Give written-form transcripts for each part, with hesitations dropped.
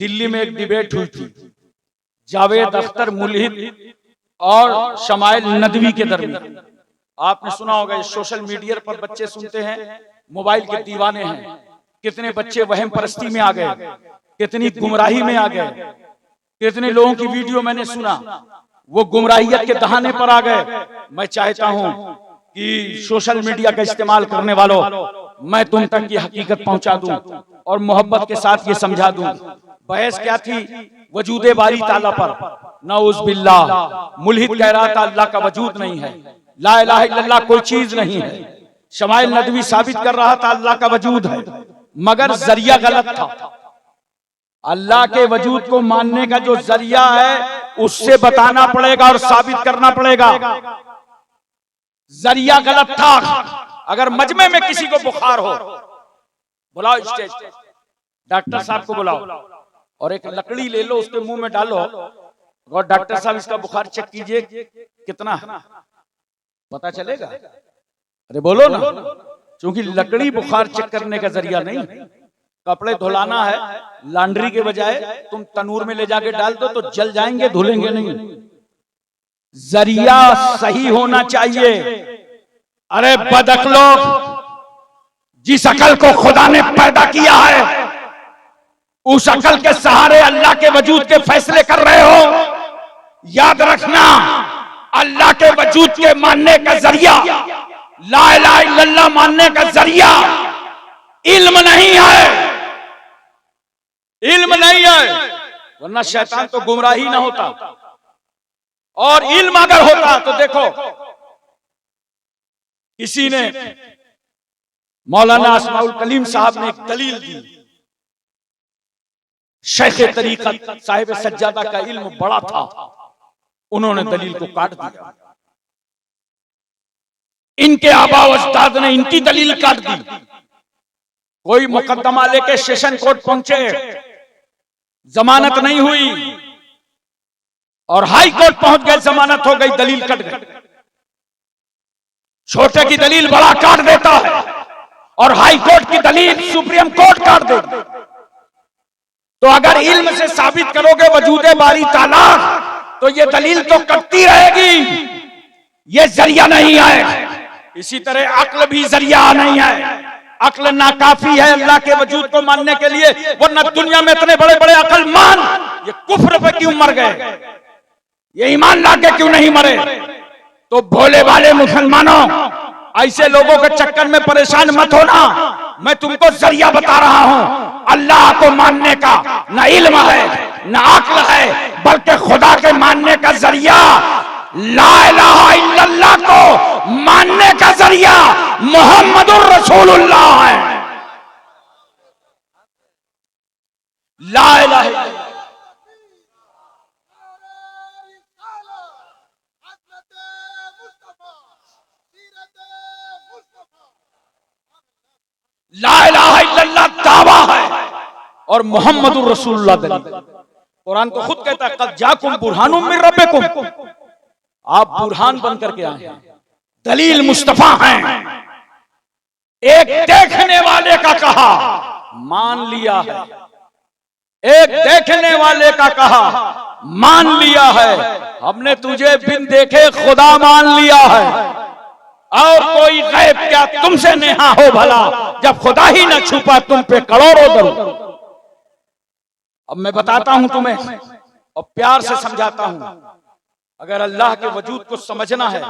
दिल्ली में एक डिबेट हुई थी जावेद अख्तर मुल्हिद और शमाइल नदवी के दरमियान। आपने सुना होगा, इस सोशल मीडिया पर बच्चे सुनते हैं, मोबाइल के दीवाने हैं। कितने बच्चे वहम परस्ती में आ गए, कितनी गुमराही में आ गए, कितने लोगों की वीडियो मैंने सुना वो गुमराहियत के दहाने पर आ गए। मैं चाहता हूं कि सोशल मीडिया का इस्तेमाल करने वालों, मैं तुम तक की हकीकत पहुंचा दूं और मोहब्बत के साथ ये समझा दूं। बहस क्या थी? वजूदे बारी ताला पर। नऊज़ बिल्लाह, मुल्हिद कह रहा था अल्लाह का वजूद नहीं है, ला इलाहा इल्लल्लाह कोई चीज नहीं है। शमाइल नदवी साबित कर रहा था अल्लाह का वजूद है, मगर जरिया गलत था। अल्लाह के वजूद को मानने का जो जरिया है उससे बताना पड़ेगा और साबित करना पड़ेगा। जरिया गलत था। अगर मजमे में किसी को बुखार हो, बुलाओ स्टेज, डॉक्टर साहब को बुलाओ और एक लकड़ी ले लो, उसके मुंह में डालो और डॉक्टर साहब इसका बुखार चेक कीजिए कितना है, पता चलेगा। अरे बोलो ना, क्योंकि लकड़ी बुखार चेक करने का जरिया नहीं। कपड़े धुलाना है, लॉन्ड्री के बजाय तुम तनूर में ले जाके डाल दो तो जल जाएंगे, धुलेंगे नहीं। जरिया सही होना चाहिए। अरे बदअक्लो, जिस अकल को खुदा ने पैदा किया है उस अकल के सहारे अल्लाह के वजूद के फैसले कर रहे हो। याद रखना, अल्लाह के वजूद के मानने का जरिया, ला इलाहा इल्लल्लाह मानने का जरिया इल्म नहीं है, इल्म नहीं है, वरना शैतान तो गुमराही ना होता। और इल्म अगर होता तो देखो, किसी ने, मौलाना अस्माउल कलीम साहब ने एक दलील दी, शेख तरीकत साहिब सज्जादा का इल्म बड़ा था, उन्होंने दलील को काट दिया। इनके आबा व अजदाद ने इनकी दलील काट दी। कोई मुकदमा लेके सेशन कोर्ट पहुंचे, जमानत नहीं हुई और हाई कोर्ट पहुंच गए, जमानत हो गई, दलील कट गई। छोटे की दलील बड़ा काट देता है और हाई कोर्ट की दलील सुप्रीम कोर्ट काट देगी। तो अगर इल्म से साबित करोगे वजूदे बारी ताला, तो ये दलील तो कटती रहेगी, ये जरिया नहीं है। इसी तरह अक्ल भी जरिया नहीं है। अक्ल नाकाफी है अल्लाह के वजूद को मानने के लिए, वरना दुनिया में इतने बड़े बड़े अक्लमान ये कुफ्र पे क्यों मर गए, ये ईमान लाके क्यों नहीं मरे? तो भोले वाले मुसलमानों, ऐसे लोगों के चक्कर में परेशान मत होना। मैं तुमको जरिया बता रहा हूं। अल्लाह को मानने का न इल्म है न अक्ल है, बल्कि खुदा के मानने का जरिया ला इलाहा इल्लल्लाह को मानने का जरिया मोहम्मदुर रसूलुल्लाह है। ला इलाहा इल्लल्लाह, ला इलाहा इल्लल्लाह दावा है और मोहम्मदुर रसूलुल्लाह दलील। कुरान तो खुद कहता है कद जाकुम बुरहानुम मिन रब्बिकुम, आप बुरहान बन करके आए हैं, दलील मुस्तफा हैं। एक देखने वाले का कहा मान लिया है, एक देखने वाले का कहा मान लिया है। हमने तुझे बिन देखे खुदा मान लिया है, और कोई गैब क्या तुमसे नेहा हो भला, जब खुदा ही न छुपा तुम पे करोड़ों दरूद। अब मैं बताता हूं तुम्हें और प्यार से समझाता हूं। अगर अल्लाह के वजूद को समझना है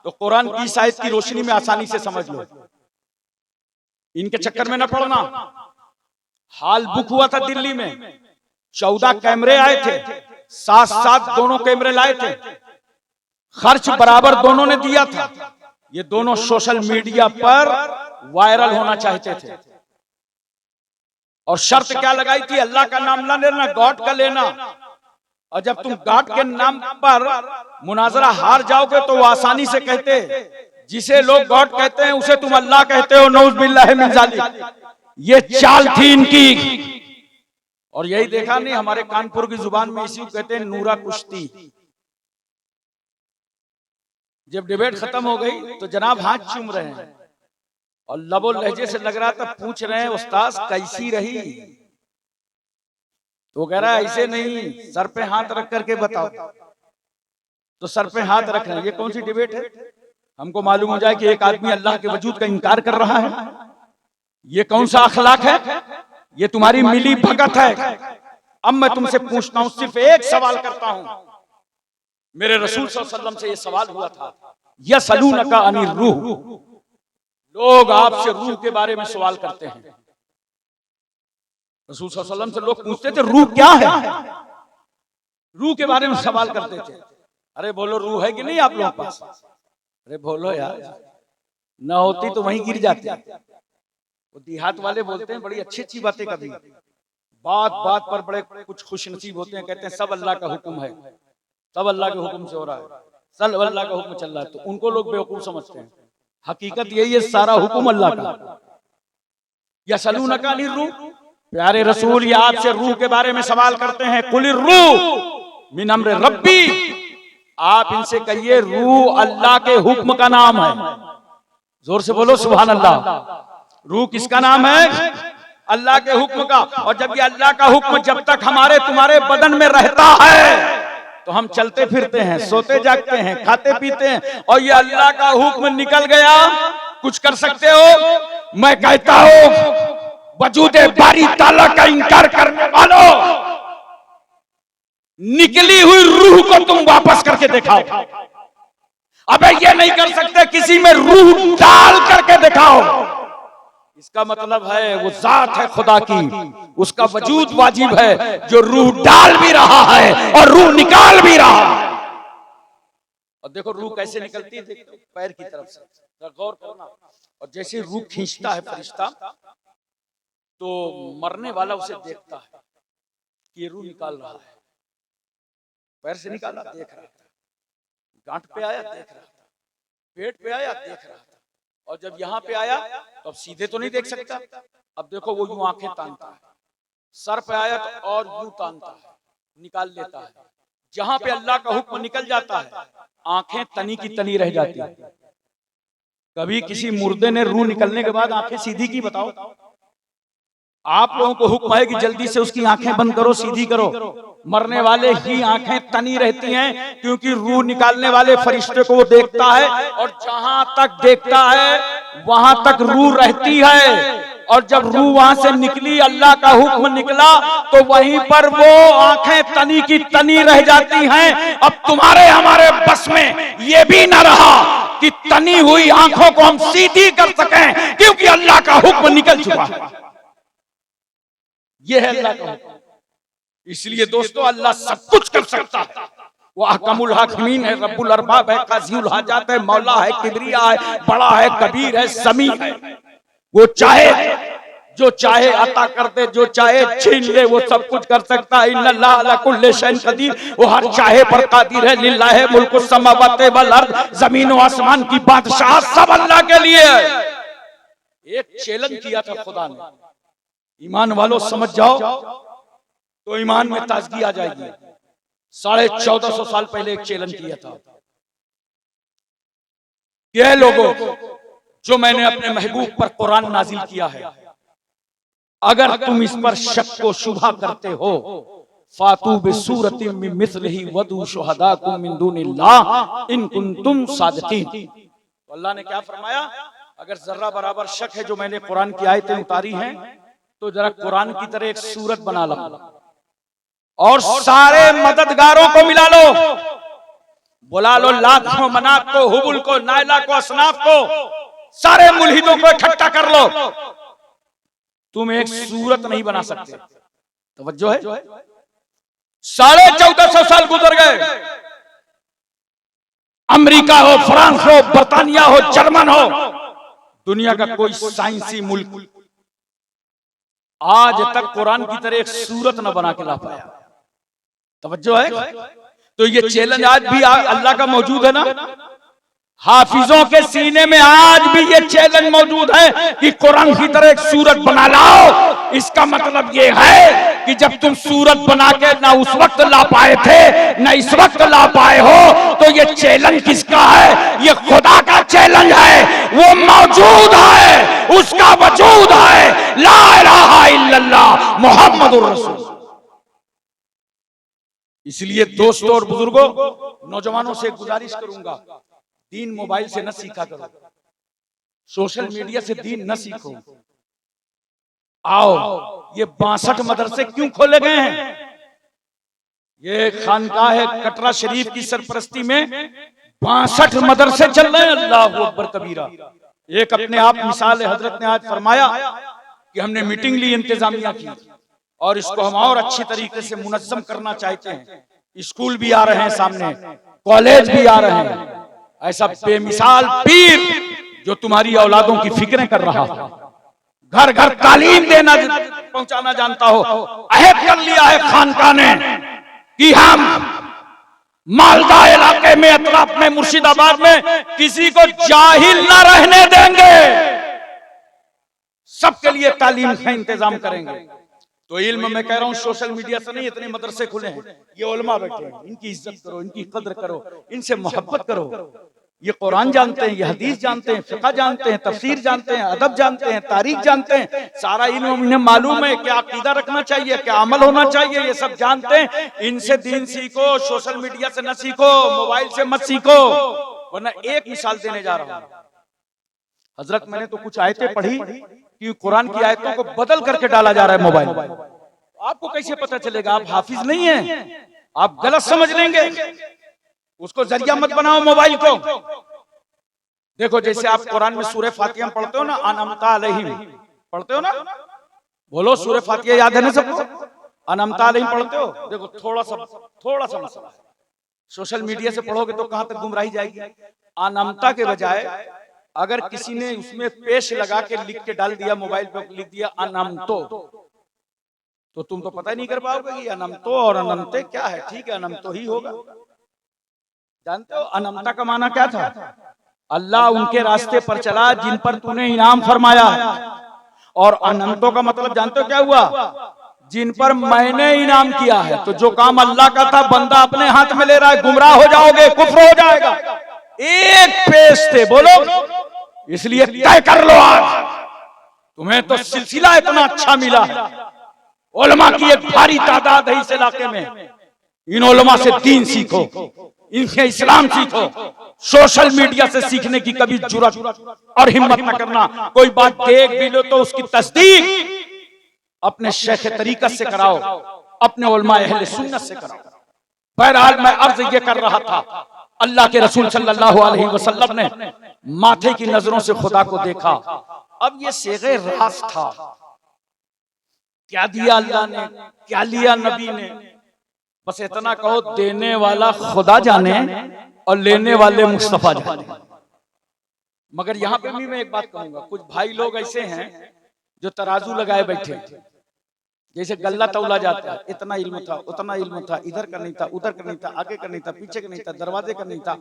तो कुरान की इस आयत की रोशनी में आसानी से समझ लो, इनके चक्कर में न पड़ना। हाल बुक हुआ था दिल्ली में, 14 कैमरे आए थे, साथ साथ दोनों कैमरे लाए थे, खर्च बराबर दोनों ने दिया था। ये दोनों सोशल मीडिया पर वायरल होना चाहते थे और शर्त क्या लगाई थी? अल्लाह का नाम ना लेना, गॉड का लेना। और जब तुम गॉड के नाम पर मुनाजरा हार जाओगे तो वो आसानी से कहते, जिसे लोग गॉड कहते हैं उसे तुम अल्लाह कहते हो, नऊज़ बिल्लाहि मिन ज़ालिक। ये चाल थी इनकी। और यही देखा नहीं, हमारे कानपुर की जुबान में इसी को कहते हैं नूरा कुश्ती। जब डिबेट खत्म हो गई तो जनाब हाथ चूम रहे हैं और लबो लहजे से लग रहा था पूछ रहे हैं उस्ताद कैसी रही। तो कह रहा है ऐसे नहीं, सर पे हाथ रख करके बताओ। तो सर पे हाथ रख रहे हैं, ये कौन सी डिबेट है? हमको मालूम हो जाए कि एक आदमी अल्लाह के वजूद का इनकार कर रहा है, ये कौन सा अखलाक है? ये तुम्हारी मिली भगत है। अब मैं तुमसे पूछता हूं, सिर्फ एक सवाल करता हूं। मेरे रसूल सल्लल्लाहु अलैहि वसल्लम से ये सवाल हुआ था, यसअलूनका अनिर रूह, लोग आपसे रूह के बारे में सवाल करते हैं। रसूल सल्लल्लाहु अलैहि वसल्लम से लोग पूछते थे रूह क्या है, रूह के बारे में सवाल करते थे। अरे बोलो रूह है कि नहीं आप लोगों के पास? अरे बोलो यार, न होती तो वहीं गिर जाते। वो देहात वाले बोलते हैं बड़ी अच्छी अच्छी बातें, कभी बात बात पर बड़े कुछ खुश नसीब होते हैं, कहते हैं सब अल्लाह का हुक्म है, सब अल्लाह के हुक्म से हो रहा है, सब अल्लाह का हुक्म चल रहा है। तो उनको लोग बेवकूफ समझते हैं। हकीकत यही है, सारा हुक्म अल्लाह का। यसअलूनका अनिर रूह, प्यारे रसूल ये आपसे रूह के बारे में सवाल करते हैं। कुलिर रूह मिन अम्र रब्बी, आप इनसे कहिए रूह अल्लाह के हुक्म का नाम है। जोर से बोलो सुभान अल्लाह। रूह किसका नाम है? अल्लाह के हुक्म का। और जब ये अल्लाह का हुक्म जब तक हमारे तुम्हारे बदन में रहता है तो हम चलते फिरते हैं, सोते जागते हैं, खाते पीते हैं, और ये अल्लाह का हुक्म निकल गया, कुछ कर सकते हो? मैं कहता हूं वजूदे बारी ताला का इनकार करने वालों, निकली हुई रूह को तुम वापस करके दिखाओ। अबे ये नहीं कर सकते, किसी में रूह डाल करके दिखाओ। इसका मतलब है वो जात है खुदा की, उसका वजूद वाजिब है जो रूह डाल भी रहा है और रूह निकाल भी रहा है। और देखो रूह कैसे निकलती है, देखो पैर की तरफ से, गौर करना। और जैसे रूह खींचता है फरिश्ता, तो मरने वाला उसे देखता है कि ये रूह निकाल रहा है। पैर से निकाला, देख रहा था, गांठ पे आया, देख रहा था, पेट पे आया, देख रहा था, और जब यहाँ पे आया तो अब सीधे तो नहीं देख सकता। अब देखो वो यूं आंखें तानता है, सर पे आया तो और यूं तानता है, निकाल लेता है। जहां पे अल्लाह का हुक्म निकल जाता है, आंखें तनी की तनी रह जाती है। कभी किसी मुर्दे ने रूह निकलने के बाद आंखें सीधी की? बताओ। आप लोगों को हुक्म है कि जल्दी से उसकी आंखें बंद करो, सीधी करो। मरने वाले की आंखें तनी रहती हैं, क्योंकि रूह निकालने वाले फरिश्ते को वो देखता है, और जहां तक देखता है वहां तक रूह रहती है। और जब रूह वहां से निकली, अल्लाह का हुक्म निकला, तो वहीं पर वो आंखें तनी की तनी रह जाती हैं। अब तुम्हारे हमारे बस में ये भी न रहा कि तनी हुई आंखों को हम सीधी कर सकें, क्योंकि अल्लाह का हुक्म निकल चुका है। ये है अल्लाह का हुक्म। इसलिए दोस्तों, अल्लाह सब कुछ कर सकता है। वो अहकमुल हाकिमीन है, रब्बुल अरबाब है, काज़ियुल हाजात है, मौला है, किबरिया है, बड़ा है, कबीर है, समी है। वो चाहे जो चाहे अता कर दे, जो चाहे छीन ले, वो सब कुछ कर सकता है। इन्नल्लाह अला कुल्ली शैइन कदीर, वो हर चाहे पर कादिर है। लिल्लाहि मुल्कुस समावाति वल अर्द, जमीन और आसमान की बादशाह सब अल्लाह के लिए है। एक चैलेंज किया था खुदा ने, ईमान वालों समझ जाओ तो ईमान में ताजगी आ जाएगी। 1450 साल पहले एक चैलेंज किया था, ये लोगों जो मैंने अपने महबूब पर कुरान नाजिल किया है, अगर तुम इस पर शक को शुबहा करते हो, फातू बिसूरतिन मिन मिस्लिही वदू शुहदाकुम मिन दुनिल्लाह इन कुंतुम सादिकीन। तो अल्लाह ने क्या फरमाया? अगर जर्रा बराबर शक है जो मैंने कुरान की आयतें उतारी हैं, तो जरा कुरान की तरह एक सूरत बना लो और सारे मददगारों को मिला लो, बुला लो लात को, मनात को, हुबुल को, नायला को, असनाफ को, सारे मुल्हिदों को इकट्ठा कर लो। तुम एक सूरत नहीं बना सकते। तवज्जो है? 1450 साल गुजर गए। अमेरिका हो, फ्रांस हो, बर्तानिया हो, जर्मन हो, दुनिया का कोई साइंसी मुल्क आज तक कुरान की तरह एक सूरत न बना के ला पाया। तवज्जो है? तो ये चैलेंज आज भी अल्लाह का मौजूद है ना। हाफिजों के सीने में आज भी ये चैलेंज मौजूद है कि कुरान की तरह एक सूरत बना लाओ। इसका मतलब ये है कि जब तुम सूरत बना के ना उस वक्त ला पाए थे, ना इस वक्त ला पाए हो, तो ये चैलेंज किसका है? ये खुदा का चैलेंज है। वो मौजूद है, उसका वजूद है। ला इलाहा इल्लल्लाह मुहम्मदुर रसूल। इसलिए दोस्तों और बुजुर्गों, नौजवानों से गुजारिश करूंगा, दीन मोबाइल से न सीखा करो, सोशल मीडिया से दीन न सीखो। आओ, ये 62 मदरसे क्यों खोले गए हैं? ये खानकाह है कटरा शरीफ की सरपरस्ती में 62 मदरसे चल रहे हैं। अल्लाह अकबर कबीरा। एक अपने आप मिसाल है, हजरत ने आज फरमाया कि हमने मीटिंग ली इंतजामिया की और इसको हम और अच्छी तरीके से मुनज्जम करना चाहते हैं। स्कूल भी आ रहे हैं सामने, कॉलेज भी आ रहे हैं। ऐसा बेमिसाल पीर जो तुम्हारी औलादों की फिक्रें कर रहा है, घर घर तालीम देना पहुंचाना जानता हो। अहद कर लिया है खानका ने कि हम मालदा इलाके में, अतराफ में, मुर्शिदाबाद में किसी को जाहिल ना रहने देंगे, सबके लिए तालीम का इंतजाम करेंगे। तो इल्म मैं कह रहा हूं सोशल मीडिया से नहीं, इतने मदरसे खुले हैं, ये उलमा बैठे हैं, इनकी इज्जत करो, इनकी कद्र करो, इनसे मोहब्बत करो। ये कुरान जानते हैं, ये हदीस जानते हैं, फिक़ह जानते हैं, तफसीर जानते हैं, अदब जानते हैं, तारीख जानते हैं, सारा इल्म इन्हें मालूम है, क्या अकीदा रखना चाहिए, क्या अमल होना चाहिए, ये सब जानते हैं। इनसे दीन सीखो, सोशल मीडिया से न सीखो, मोबाइल से मत सीखो। वरना एक मिसाल देने जा रहा हूं हजरत, मैंने तो कुछ आयतें पढ़ी कि कुरान की आयतों को बदल करके डाला जा रहा है मोबाइल। आपको कैसे पता चलेगा? आप हाफिज नहीं हैं, आप गलत समझ लेंगे। उसको जरिया मत बनाओ मोबाइल को। देखो, जैसे आप कुरान में सूरह फातिहा पढ़ते हो ना, अनअमता अलैहिम पढ़ते हो ना, बोलो सूरह फातिहा याद है ना सबको? अनअमता अलैहिम पढ़ते हो? देखो थोड़ा सा मसला है, सोशल मीडिया से पढ़ोगे तो कहां तक गुमराही जाएगी। अनअमता के बजाय अगर किसी ने उसमें पेश लगा के लिख के डाल दिया, मोबाइल पे लिख दिया अनमतो, तो तुम तो पता ही नहीं कर पाओगे कि अनमतो और अनमते क्या है। ठीक है, अनमतो ही होगा। जानते हो अनमता का माना क्या था? अल्लाह उनके रास्ते पर चला जिन पर तूने इनाम फरमाया है। और अनंतों का मतलब जानते हो क्या हुआ? जिन पर मैंने इनाम किया है। तो जो काम अल्लाह का था बंदा अपने हाथ में ले रहा है, गुमराह हो जाओगे, कुफ्र हो जाएगा। एक पेश थे, बोलो, इसलिए तय कर लो आज, तुम्हें तो सिलसिला इतना अच्छा मिला है, उलमा की एक भारी तादाद है इस इलाके में। इन उलमा से दीन सीखो, इनसे इस्लाम सीखो। सोशल मीडिया से सीखने की कभी जुर्रत और हिम्मत न करना। कोई बात देख भी लो तो उसकी तस्दीक अपने शेख तरीकत से कराओ, अपने उलमा अहले सुन्नत से कराओ। बहरहाल मैं अर्ज ये कर रहा था, अल्लाह के रसूल सल्लल्लाहु अलैहि वसल्लम ने माथे की नजरों से खुदा को देखा। अब ये सेगे रास था, क्या दिया अल्लाह ने, क्या लिया नबी ने, बस इतना कहो देने वाला खुदा जाने और लेने वाले मुस्तफा जाने। मगर यहां पे भी मैं एक बात कहूंगा, कुछ भाई लोग ऐसे हैं जो तराजू लगाए बैठे, जैसे गल्ला तौला जाता है, इतना इल्म था, उतना इल्म था, इधर का नहीं था, उधर का नहीं था, आगे का नहीं था, पीछे का नहीं था, दरवाजे का नहीं था।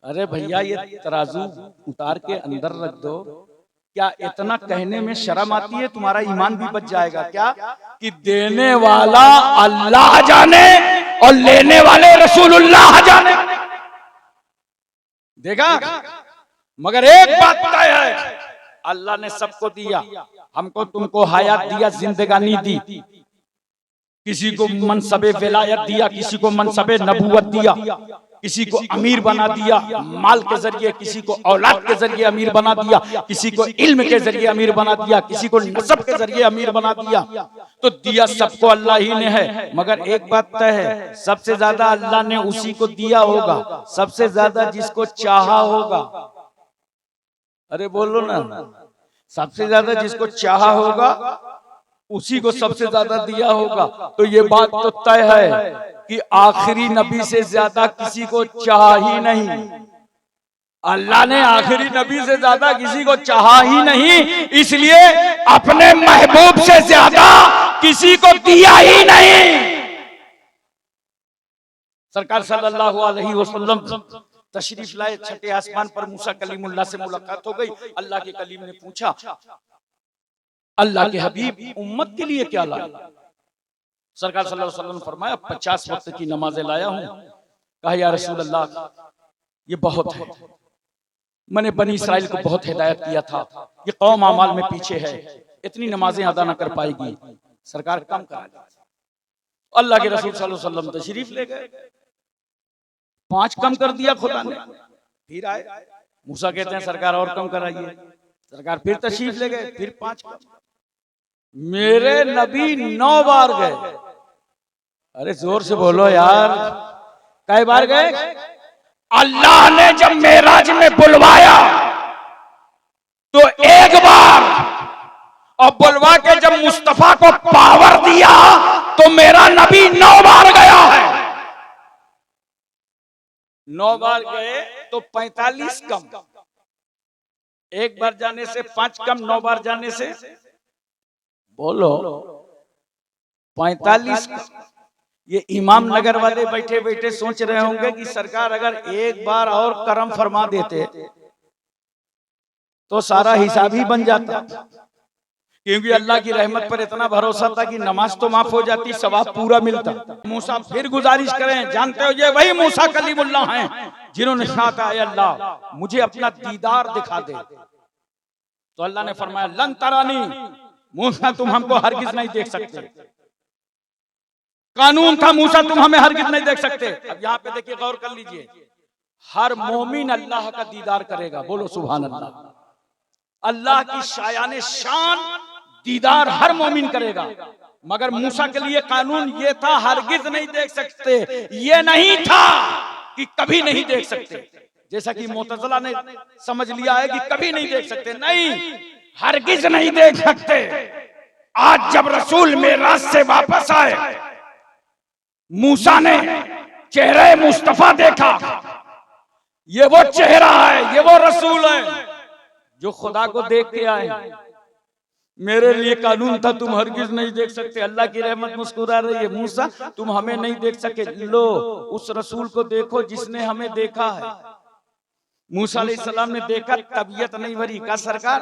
अरे भैया, ये तराजू उतार के अंदर रख दो। क्या इतना कहने में शर्म आती है? तुम्हारा ईमान भी बच जाएगा। क्या कि देने वाला अल्लाह जाने और लेने वाले रसूलुल्लाह जाने। देखा? मगर एक बात तय है, अल्लाह ने सबको दिया, हमको तुमको हयात दिया, जिंदगानी दी, किसी को मनसबे विलायत दिया, किसी को मनसबे नबूवत दिया, किसी को अमीर बना दिया माल के जरिए, किसी को औलाद के जरिए अमीर बना दिया, किसी को इल्म के जरिए अमीर बना दिया, किसी को नसब के जरिए अमीर बना दिया। तो दिया सबको अल्लाह ही ने है। मगर एक बात तय है, सबसे ज्यादा अल्लाह ने उसी को दिया होगा, सबसे ज्यादा जिसको चाहा होगा। अरे बोलो ना, सबसे ज्यादा जिसको चाहा होगा उसी को सबसे ज्यादा दिया होगा। तो ये बात तो तय है कि आखिरी नबी से ज्यादा किसी को चाहा ही नहीं। अल्लाह ने आखिरी नबी से ज्यादा किसी को चाहा ही नहीं, इसलिए अपने महबूब से ज्यादा किसी को दिया ही नहीं। सरकार सल्लल्लाहु अलैहि वसल्लम तशरीफ लाए, छठे आसमान पर मूसा कलीमुल्लाह से मुलाकात हो गई। अल्लाह के कलीम ने पूछा, अल्लाह के हबीब उम्मत के लिए क्या लाए? सरकार सल्लल्लाहु अलैहि वसल्लम ने फरमाया 50 वक्त की नमाजें लाया हूं। कहा या रसूल अल्लाह, ये बहुत है, मैंने बनी इस्राइल को बहुत हिदायत किया था, ये कौम अमाल में पीछे है, इतनी नमाजें अदा न कर पाएगी। सरकार कम करा दी। अल्लाह के रसूल सल्लल्लाहु अलैहि वसल्लम तशरीफ ले गए, 5 कम कर दिया खुदा ने। फिर आए, मूसा कहते हैं सरकार और कम कराइए, सरकार फिर तशरीफ ले गए, फिर 5 कम। मेरे नबी 9 बार गए। अरे जोर से बोलो यार, कई बार गए? अल्लाह ने जब मेराज में बुलवाया तो एक बार, और बुलवा के जब मुस्तफा को पावर दिया तो मेरा नबी 9 बार गया है। 9 बार गए तो 45 कम, एक बार जाने से 5 कम, 9 बार जाने से बोलो 45 कम। ये इमाम नगर वाले बैठे बैठे सोच रहे होंगे कि सरकार अगर एक बार और करम फरमा देते तो सारा हिसाब ही बन जाता, क्योंकि अल्लाह की रहमत पर इतना भरोसा था कि नमाज तो माफ हो जाती, सवाब पूरा मिलता। मूसा फिर गुजारिश करें, जानते हो ये वही मूसा कलीमुल्लाह हैं जिन्होंने कहा था अल्लाह मुझे अपना दीदार दिखा दे। तो अल्लाह ने फरमाया लन तरानी, मूसा तुम हमको हरगिज नहीं देख सकते। कानून था मूसा तुम हमें हरगिज नहीं देख सकते। अब यहाँ पे देखिए, गौर कर लीजिए, हर मोमिन अल्लाह का दीदार करेगा, बोलो सुभान अल्लाह। अल्लाह की शायान शान दीदार हर मोमिन करेगा, मगर मूसा के लिए कानून ये था हरगिज नहीं देख सकते, ये नहीं था कि कभी नहीं देख सकते, जैसा कि मुतज़िला ने समझ लिया है कि कभी नहीं देख सकते। नहीं, हरगिज नहीं देख सकते। आज जब रसूल मेराज से वापस आए, मूसा ने चेहरे मुस्तफा देखा, ये वो चेहरा है, ये वो रसूल है जो खुदा को देख के आए। मेरे लिए कानून था तुम हरगिज नहीं देख सकते, अल्लाह की रहमत मुस्कुरा रही है, मूसा तुम हमें नहीं देख सके, लो उस रसूल को देखो जिसने हमें देखा है। मूसा अलैहिस्सलाम ने देखा, तबीयत नहीं भरी, कहा सरकार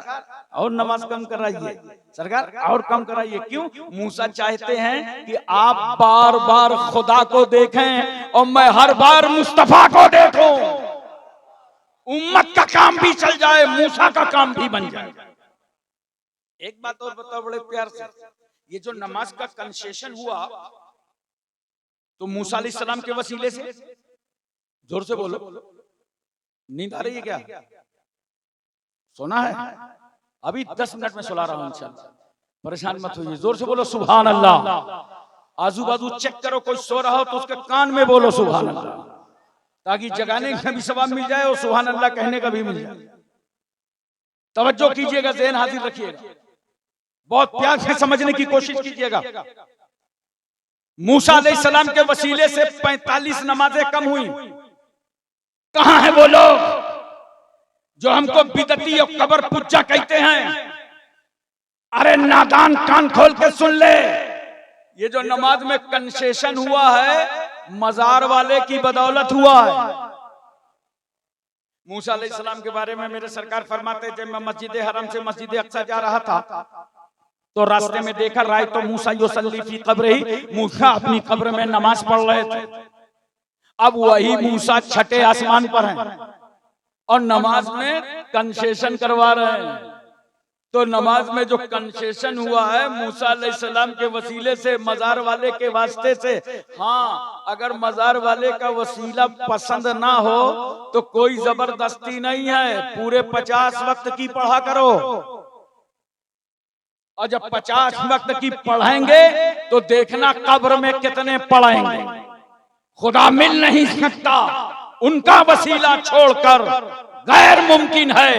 और नमाज कम कराइए, सरकार और कम कराइए। क्यों? मूसा चाहते हैं कि आप बार बार खुदा को देखें और मैं हर बार मुस्तफा को देखूं, उम्मत का काम भी चल जाए, मूसा का काम भी बन जाए। एक बात और बताओ बड़े प्यार से, ये जो नमाज का कंसेशन हुआ तो मूसा अलैहिस्सलाम के वसीले से, जोर से बोलो, नींद आ रही है क्या? सोना है? अभी 10 मिनट में सुला रहा हूं इंशाल्लाह, परेशान मत होइए, जोर से बोलो सुभान अल्लाह। आजू बाजू चेक करो, कोई सो रहा हो तो उसके कान में बोलो सुभान अल्लाह, ताकि जगाने का भी सवाब मिल जाए और सुभान अल्लाह कहने का भी मिल जाए। तवज्जो कीजिएगा, ज़हन हाजिर रखिएगा, बहुत प्यार से समझने की कोशिश कीजिएगा। मूसा अलैहिस्सलाम के वसीले से 45 नमाजें कम हुई। कहां है वो लोग जो हमको बिदती और कब्र पुज्जा कहते हैं? अरे नादान, कान खोल के सुन ले, ये जो नमाज में कंसेशन हुआ है मजार वाले की बदौलत हुआ है। मूसा अलैहिस्सलाम के बारे में मेरे सरकार फरमाते, जब मैं मस्जिद हरम से मस्जिद अक्सा जा रहा था तो रास्ते में देखा राय तो मूसा युसल्ली फी क़ब्रिही, मूसा अपनी कब्र में नमाज पढ़ रहे थे। अब वही मूसा छठे आसमान पर हैं और नमाज में कंसेशन करवा रहे हैं। तो नमाज में जो कंसेशन हुआ है मूसा अलैहिस्सलाम के वसीले से, मजार वाले के वास्ते से, हाँ अगर मजार वाले का वसीला पसंद ना हो तो कोई जबरदस्ती नहीं है, पूरे 50 वक्त की पढ़ा करो, और जब 50 वक्त की पढ़ेंगे तो देखना कब्र में कितने पढ़ेंगे। खुदा मिल नहीं सकता, उनका वसीला छोड़कर गैर मुमकिन है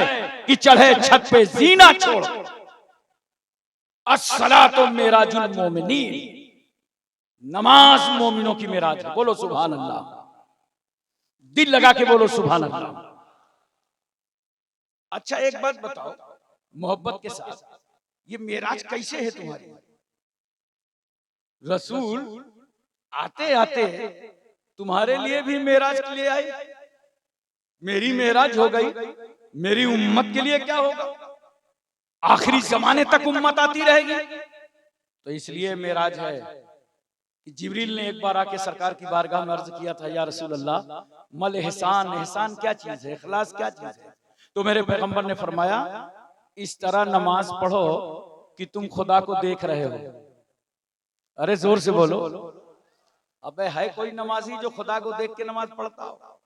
कि चढ़े छत पे जीना छोड़। अस्सलातु मिराजुल मोमिनीन, नमाज मोमिनों की मिराज है, बोलो सुभान अल्लाह, दिल लगा के बोलो सुभान अल्लाह। अच्छा एक बात बताओ मोहब्बत के साथ, ये मिराज कैसे है तुम्हारी? रसूल आते आते तुम्हारे लिए भी मेराज के लिए आई, मेरी मेराज हो गई, मेरी उम्मत के लिए क्या होगा? आखिरी जमाने तक उम्मत आती रहेगी। तो इसलिए मेराज है कि जिब्रील ने एक बार आके सरकार की बारगाह में अर्ज किया था, या रसूल अल्लाह मल एहसान, एहसान क्या चीज है, इखलास क्या चीज है? तो मेरे पैगंबर ने फरमाया, इस तरह नमाज पढ़ो कि तुम खुदा को देख रहे हो। अरे जोर से बोलो, अबे है कोई नमाजी जो खुदा को देख के नमाज पढ़ता हो?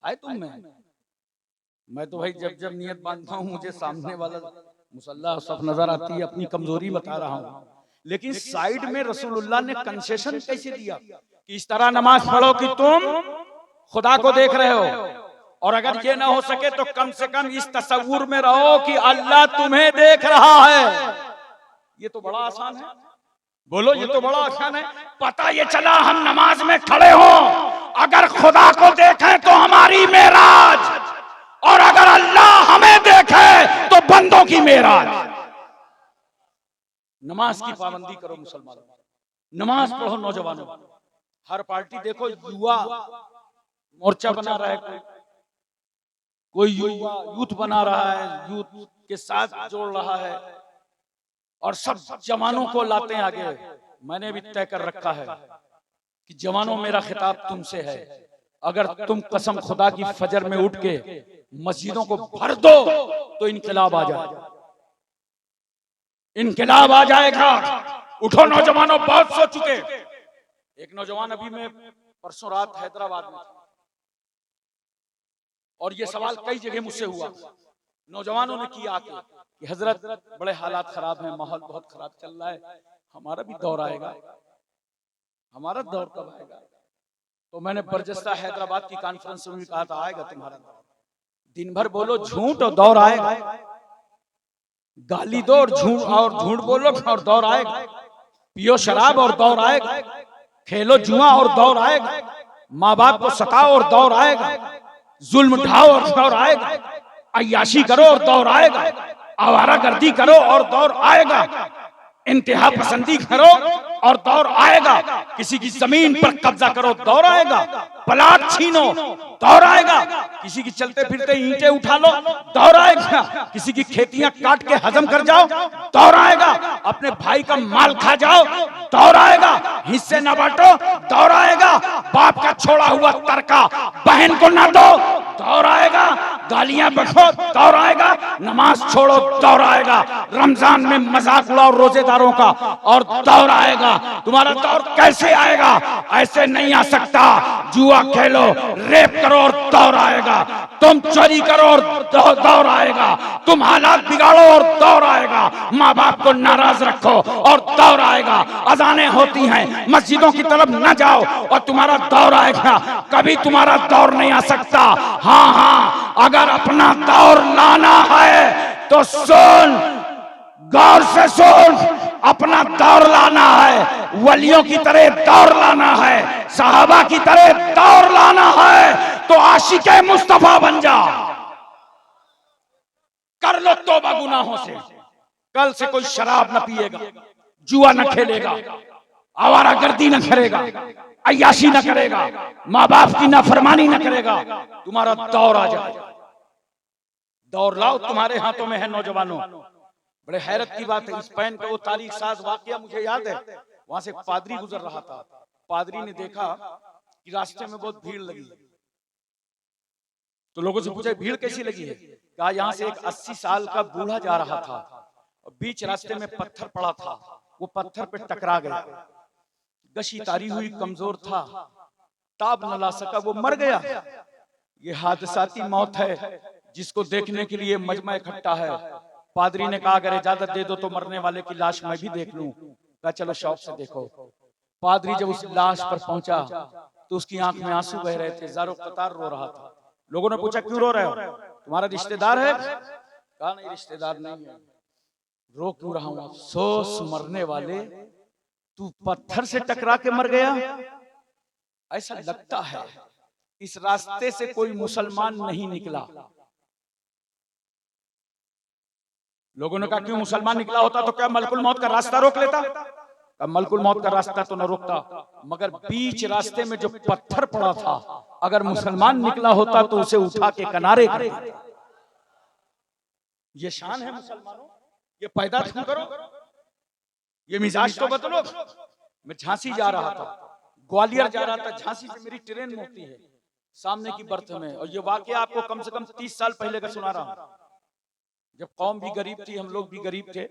है तुम में? मैं तो भाई जब जब नियत बांधता हूँ मुझे सामने वाला मुसल्ला सब नजर आती है, अपनी कमजोरी बता रहा हूँ। लेकिन साइड में रसूलुल्लाह ने कंसेशन कैसे दिया कि इस तरह नमाज पढ़ो कि तुम खुदा को देख रहे हो, और अगर ये ना हो सके तो कम से कम इस तसव्वुर में रहो कि अल्लाह तुम्हें देख रहा है। ये तो बड़ा आसान है, बोलो ये तो बड़ा आसान है। पता ये चला हम नमाज में खड़े हो, अगर खुदा को देखें तो हमारी मेराज, और अगर अल्लाह हमें देखे तो बंदों की मेराज। नमाज की पाबंदी करो मुसलमानों, नमाज पढ़ो नौजवानों। हर पार्टी देखो युवा मोर्चा बना रहा है, कोई युवा यूथ बना रहा है, यूथ के साथ जोड़ रहा है और सब जवानों को लाते हैं आगे। मैंने भी तय कर रखा है कि जवानों मेरा खिताब तुमसे है, अगर तुम कसम खुदा की फजर में उठ के मस्जिदों को भर दो तो इनकलाब आ जाएगा, इनकलाब आ जाएगा। उठो नौजवानों, बहुत सो चुके। एक नौजवान अभी मैं परसों रात हैदराबाद में था और ये सवाल कई जगह मुझसे हुआ, नौजवानों ने किया आके कि हजरत बड़े हालात खराब हैं, माहौल बहुत खराब चल रहा है, हमारा भी दौर आएगा, हमारा दौर कब आएगा? तो मैंने बरजस्ता हैदराबाद की कॉन्फ्रेंस में भी कहा था, आएगा तुम्हारा दौर। दिन भर बोलो झूठ और दौर आएगा, गाली दो और झूठ बोलो और दौर आएगा, पियो शराब और दौर आएगा, खेलो जुआ और दौर आएगा, माँ बाप को सताओ और दौर आएगा, जुल्म ढाओ और दौर आएगा, अय्याशी करो और दौर आएगा, आवारागर्दी करो और दौर आएगा, इंतहा पसंदी करो और दौर आएगा, किसी की जमीन पर कब्जा करो दौर आएगा, प्लाट छीनो दौर आएगा, किसी की चलते फिरते ईंटें उठा लो दौर आएगा, किसी की खेतियां काट के हजम कर जाओ दौर आएगा, अपने भाई का माल खा जाओ दौर आएगा, हिस्से न बांटो दौर आएगा, बाप का छोड़ा हुआ तरका बहन को ना दो दौर आएगा, गालियां बको दौर आएगा, नमाज छोड़ो दौर आएगा, रमजान में मजाक उड़ाओ रोजेदारों का और दौर आएगा। तुम्हारा दौर कैसे आएगा? ऐसे नहीं आ सकता। जुआ खेलो, रेप करो और दौर आएगा, तुम चोरी करो और दौर आएगा, तुम हालात बिगाड़ो और दौर आएगा, माँ बाप को नाराज रखो और दौर आएगा, अजानें होती हैं मस्जिदों की तरफ न जाओ और तुम्हारा दौर आएगा। कभी तुम्हारा दौर नहीं आ सकता। हाँ हाँ, अगर अपना दौर लाना है तो सुन, गौर से सुन, अपना दौर लाना है, वलियों की तरह दौर लाना है, सहाबा की तरह दौर लाना है तो आशिके मुस्तफा बन जा। कर लो तौबा गुनाहों से, कल से कोई शराब न पिएगा, जुआ न खेलेगा, आवारागर्दी न करेगा, अय्याशी न करेगा, माँ बाप की नाफरमानी न करेगा, तुम्हारा दौर आ जाएगा। दौर लाओ, तुम्हारे हाथों में है नौजवानों। बड़े हैरत की बात है, स्पेन का वो तारीख साज वाकया मुझे याद है। वहां से एक पादरी गुजर रहा था, पादरी ने देखा कि रास्ते में बहुत भीड़ लगी, तो लोगों से पूछा भीड़ कैसी लगी है? कहा यहाँ से एक 80 साल का बूढ़ा जा रहा था और बीच रास्ते में पत्थर पड़ा था, वो पत्थर पे टकरा गया, गशी तारी हुई, कमजोर था, ताब न ला सका, वो मर गया। ये हादसाती मौत है जिसको देखने के लिए मजमा इकट्ठा है। पादरी ने कहा अगर इजाजत दे दो तो मरने वाले की लाश मैं भी देख लूं। कहा चलो शौक से देखो। पादरी जब उस लाश पर पहुंचा तो उसकी आंख में आंसू बह रहे थे, ज़ारो कतार रो रहा था। लोगों ने पूछा क्यों रो रहे हो, तुम्हारा रिश्तेदार है? कहा नहीं रिश्तेदार नहीं है। रो क्यों रहा हूं? अफसोस मरने वाले, तू पत्थर से टकरा के मर गया। ऐसा लगता है इस रास्ते से कोई मुसलमान नहीं निकला। लोगों ने कहा क्यों, मुसलमान निकला होता तो क्या मलकुल मौत का रास्ता रोक लेता? मलकुल मौत का रास्ता तो न रोकता, मगर बीच रास्ते में जो पत्थर पड़ा था, अगर मुसलमान निकला होता तो उसे उठा के किनारे कर देता। ये शान है मुसलमानों, ये पैदा तुम करो, ये मिजाज तो बदलो। मैं झांसी जा रहा था, ग्वालियर जा रहा था, झांसी से मेरी ट्रेन मुड़ती है सामने की बर्थ में, और ये वाकया आपको कम से कम 30 साल पहले का सुना रहा हूं, जब कौम भी गरीब थी, हम लोग भी गरीब थे।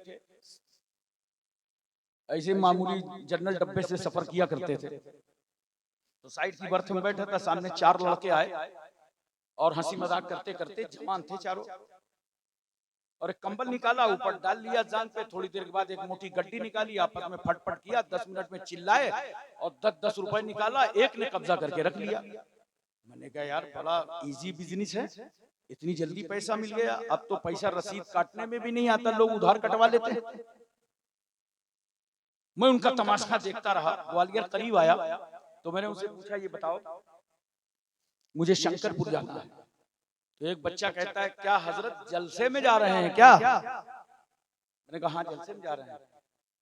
ऐसे मामूली जनरल डब्बे से सफर किया करते थे। तो साइड की बर्थ में बैठा था, सामने 4 लड़के आए और हंसी मजाक करते करते, जवान थे चारों, और एक कंबल निकाला, ऊपर डाल लिया जान पे। थोड़ी देर के बाद एक मोटी गड्डी निकाली, आपस में फटफट किया, 10 मिनट में चिल्लाए और 10-10 रुपए निकाला, एक ने कब्जा करके रख लिया। मैंने कहा यार बड़ा इजी बिजनेस है, इतनी जल्दी पैसा मिल गया। अब तो पैसा रसीद काटने में भी नहीं आता, लोग उधार कटवा लेते हैं। मैं उनका तमाशा देखता रहा। ग्वालियर करीब आया तो मैंने उनसे पूछा, ये बताओ मुझे शंकरपुर जाना है। तो एक बच्चा कहता है, क्या हजरत जलसे में जा रहे हैं क्या? मैंने कहा हाँ जलसे में जा रहे हैं।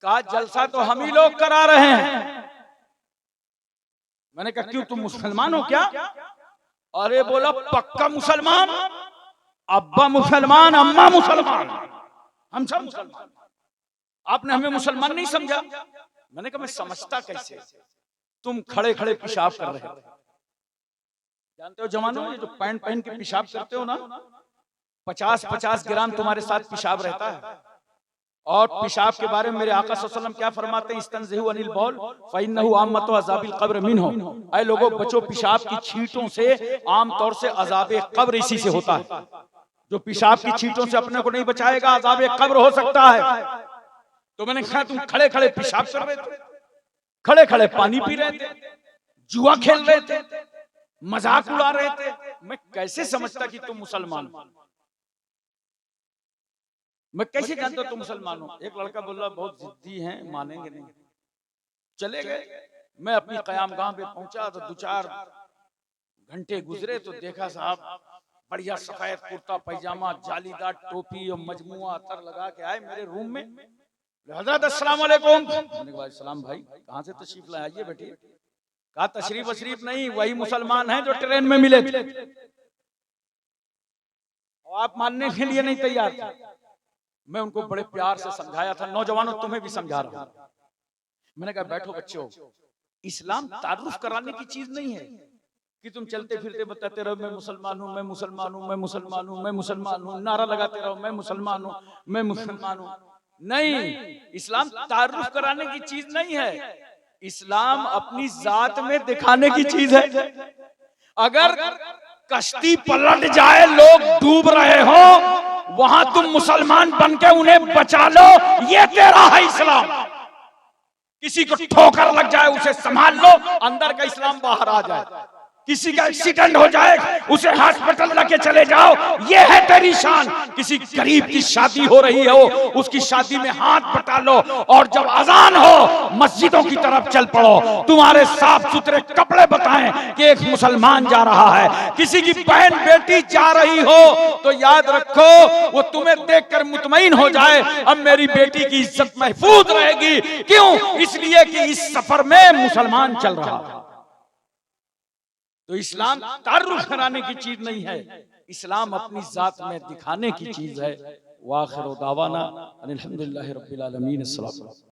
कहा जलसा तो हम ही लोग करा रहे हैं। मैंने कहा क्यों, तुम मुसलमान हो क्या? अरे बोला पक्का मुसलमान, अब्बा मुसलमान, अम्मा मुसलमान, हम सब मुसलमान। आपने हमें मुसलमान नहीं समझा। मैंने कहा मैं समझता कैसे, तुम खड़े खड़े पेशाब कर रहे हो। जानते हो जवानों, ये जो पैंट पहन के पेशाब करते हो ना, 50-50 ग्राम तुम्हारे साथ पेशाब रहता है। और पेशाब के बारे में मेरे आका सल्लल्लाहु अलैहि वसल्लम क्या फरमाते हैं, इस्तंज़िहु अनिल बौल फ़इन्नहु आम्मतु अज़ाबिल क़ब्र मिन्हु। ऐ लोगों बचो पेशाब की छींटों से, आमतौर से अज़ाबे क़ब्र इसी से होता है। जो पेशाब की छींटों से अपने को नहीं बचाएगा, अज़ाबे क़ब्र हो सकता है। तो मैंने कहा तुम खड़े खड़े पेशाब कर रहे थे, खड़े खड़े पानी पी रहे थे, जुआ खेल रहे थे, मजाक उड़ा रहे थे, मैं कैसे समझता कि तुम मुसलमान हो? मैं कैसे जानता तुम मुसलमान हो? एक लड़का बोला बहुत जिद्दी हैं, मानेंगे नहीं। चले गए। मैं अपनी क़यामगाह पे पहुंचा तो 2-4 घंटे गुजरे तो देखा साहब बढ़िया सफेद कुर्ता पैजामा, जालीदार टोपी और मजमुआ अतर लगा के आए मेरे रूम में। हजरत अस्सलाम वालेकुम। मैंने कहा सलाम भाई, कहाँ से तशरीफ लाए? आइए बैठिए। कहा तशरीफ वशरीफ नहीं, वही मुसलमान हैं जो ट्रेन में मिले थे और आप मानने के लिए नहीं तैयार थे। मैं उनको बड़े प्यार से समझाया था, नौजवानों तुम्हें भी समझा रहा हूं। मैंने कहा बैठो बच्चों, इस्लाम तारुफ कराने की चीज नहीं है कि तुम चलते फिरते बताते रहो मैं मुसलमान हूं, मैं मुसलमान हूं, मैं मुसलमान हूं, मैं मुसलमान हूं, नारा लगाते रहो मैं मुसलमान हूं, मैं मुसलमान हूं। नहीं, इस्लाम तारुफ कराने की चीज नहीं है। इस्लाम अपनी जात में दिखाने की चीज है। अगर कश्ती पलट जाए, लोग डूब रहे हो, वहां तुम मुसलमान बनके उन्हें बचा लो, ये तेरा है इस्लाम। किसी को ठोकर लग जाए उसे संभाल लो, अंदर का इस्लाम बाहर आ जाए। किसी का एक्सीडेंट हो जाए उसे हॉस्पिटल लेके चले जाओ, ये है तेरी शान। किसी गरीब की शादी हो रही हो, उसकी शादी में हाथ बटा लो और जब अजान हो मस्जिदों की तरफ चल पड़ो। तुम्हारे साफ सुथरे कपड़े बताएं कि एक मुसलमान जा रहा है। किसी की बहन बेटी जा रही हो तो याद रखो वो तुम्हें देखकर मुतमईन हो जाए, अब मेरी बेटी की इज्जत महफूज रहेगी। क्यों? इसलिए कि इस सफर में मुसलमान चल रहा है। तो इस्लाम तारुफ कराने की चीज नहीं है, इस्लाम अपनी जात में दिखाने की चीज है। वाखिर दावाना अनिल हम्दुलिल्लाहि रब्बिल आलमीन।